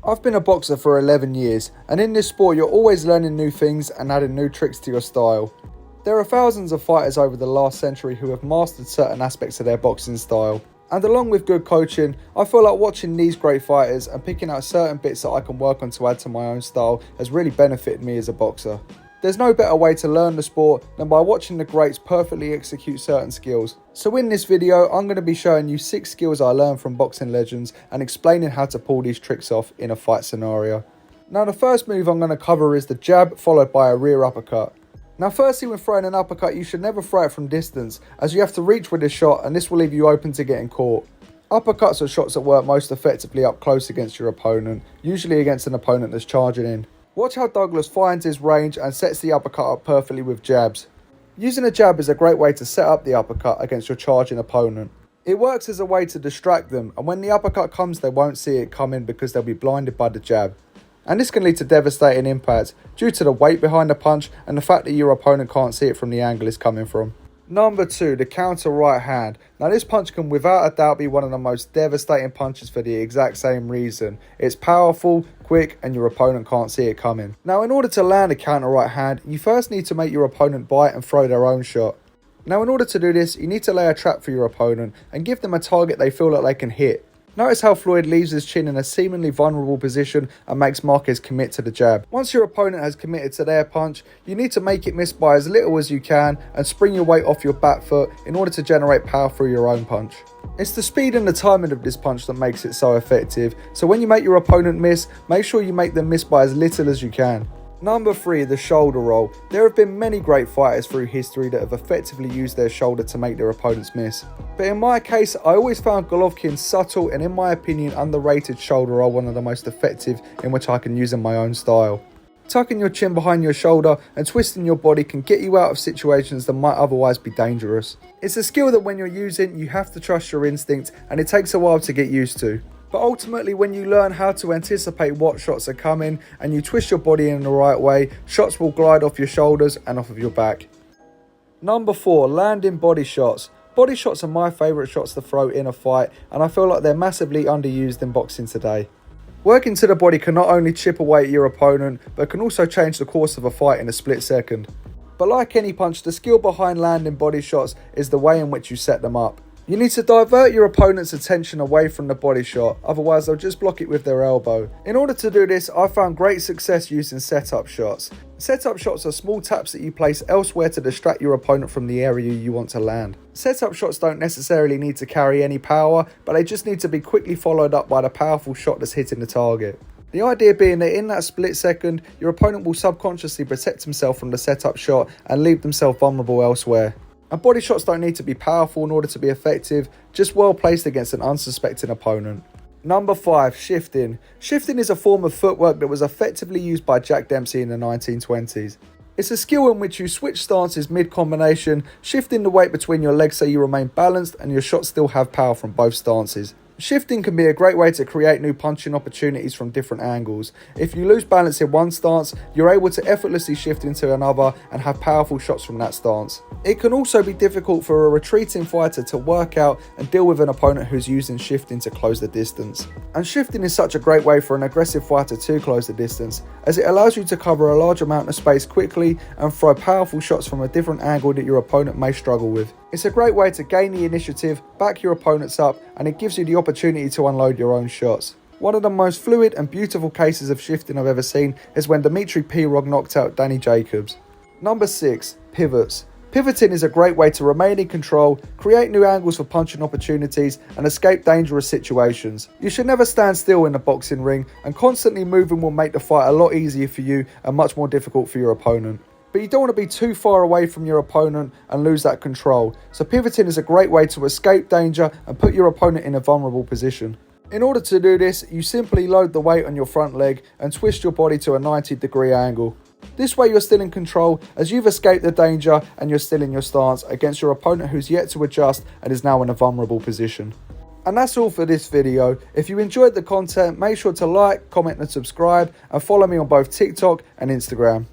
I've been a boxer for 11 years, and in this sport you're always learning new things and adding new tricks to your style. There are thousands of fighters over the last century who have mastered certain aspects of their boxing style. And along with good coaching, I feel like watching these great fighters and picking out certain bits that I can work on to add to my own style has really benefited me as a boxer. There's no better way to learn the sport than by watching the greats perfectly execute certain skills. So in this video, I'm going to be showing you 6 skills I learned from boxing legends and explaining how to pull these tricks off in a fight scenario. Now the first move I'm going to cover is the jab followed by a rear uppercut. Now firstly, when throwing an uppercut, you should never throw it from distance, as you have to reach with this shot and this will leave you open to getting caught. Uppercuts are shots that work most effectively up close against your opponent, usually against an opponent that's charging in. Watch how Douglas finds his range and sets the uppercut up perfectly with jabs. Using a jab is a great way to set up the uppercut against your charging opponent. It works as a way to distract them, and when the uppercut comes they won't see it coming because they'll be blinded by the jab. And this can lead to devastating impact due to the weight behind the punch and the fact that your opponent can't see it from the angle it's coming from. Number 2, the counter right hand. Now this punch can without a doubt be one of the most devastating punches for the exact same reason. It's powerful, quick, and your opponent can't see it coming. Now in order to land a counter right hand, you first need to make your opponent bite and throw their own shot. Now in order to do this, you need to lay a trap for your opponent and give them a target they feel like they can hit. Notice how Floyd leaves his chin in a seemingly vulnerable position and makes Marquez commit to the jab. Once your opponent has committed to their punch, you need to make it miss by as little as you can and spring your weight off your back foot in order to generate power through your own punch. It's the speed and the timing of this punch that makes it so effective, so when you make your opponent miss, make sure you make them miss by as little as you can. Number 3, the shoulder roll. There have been many great fighters through history that have effectively used their shoulder to make their opponents miss. But in my case, I always found Golovkin's subtle and in my opinion underrated shoulder roll one of the most effective in which I can use in my own style. Tucking your chin behind your shoulder and twisting your body can get you out of situations that might otherwise be dangerous. It's a skill that when you're using, you have to trust your instinct and it takes a while to get used to. But ultimately, when you learn how to anticipate what shots are coming and you twist your body in the right way, shots will glide off your shoulders and off of your back. Number 4, landing body shots. Body shots are my favourite shots to throw in a fight, and I feel like they're massively underused in boxing today. Working to the body can not only chip away at your opponent, but can also change the course of a fight in a split second. But like any punch, the skill behind landing body shots is the way in which you set them up. You need to divert your opponent's attention away from the body shot, otherwise they'll just block it with their elbow. In order to do this, I found great success using setup shots. Setup shots are small taps that you place elsewhere to distract your opponent from the area you want to land. Setup shots don't necessarily need to carry any power, but they just need to be quickly followed up by the powerful shot that's hitting the target. The idea being that in that split second, your opponent will subconsciously protect himself from the setup shot and leave themselves vulnerable elsewhere. And body shots don't need to be powerful in order to be effective, just well placed against an unsuspecting opponent. Number 5, shifting. Shifting is a form of footwork that was effectively used by Jack Dempsey in the 1920s. It's a skill in which you switch stances mid-combination, shifting the weight between your legs so you remain balanced and your shots still have power from both stances. Shifting can be a great way to create new punching opportunities from different angles. If you lose balance in one stance, you're able to effortlessly shift into another and have powerful shots from that stance. It can also be difficult for a retreating fighter to work out and deal with an opponent who's using shifting to close the distance. And shifting is such a great way for an aggressive fighter to close the distance, as it allows you to cover a large amount of space quickly and throw powerful shots from a different angle that your opponent may struggle with. It's a great way to gain the initiative, back your opponents up, and it gives you the opportunity to unload your own shots. One of the most fluid and beautiful cases of shifting I've ever seen is when Dimitri Pirog knocked out Danny Jacobs. Number 6, pivots. Pivoting is a great way to remain in control, create new angles for punching opportunities, and escape dangerous situations. You should never stand still in the boxing ring, and constantly moving will make the fight a lot easier for you and much more difficult for your opponent. But you don't want to be too far away from your opponent and lose that control, so pivoting is a great way to escape danger and put your opponent in a vulnerable position. In order to do this, you simply load the weight on your front leg and twist your body to a 90-degree angle. This way you're still in control as you've escaped the danger and you're still in your stance against your opponent who's yet to adjust and is now in a vulnerable position. And that's all for this video. If you enjoyed the content, make sure to like, comment and subscribe, and follow me on both TikTok and Instagram.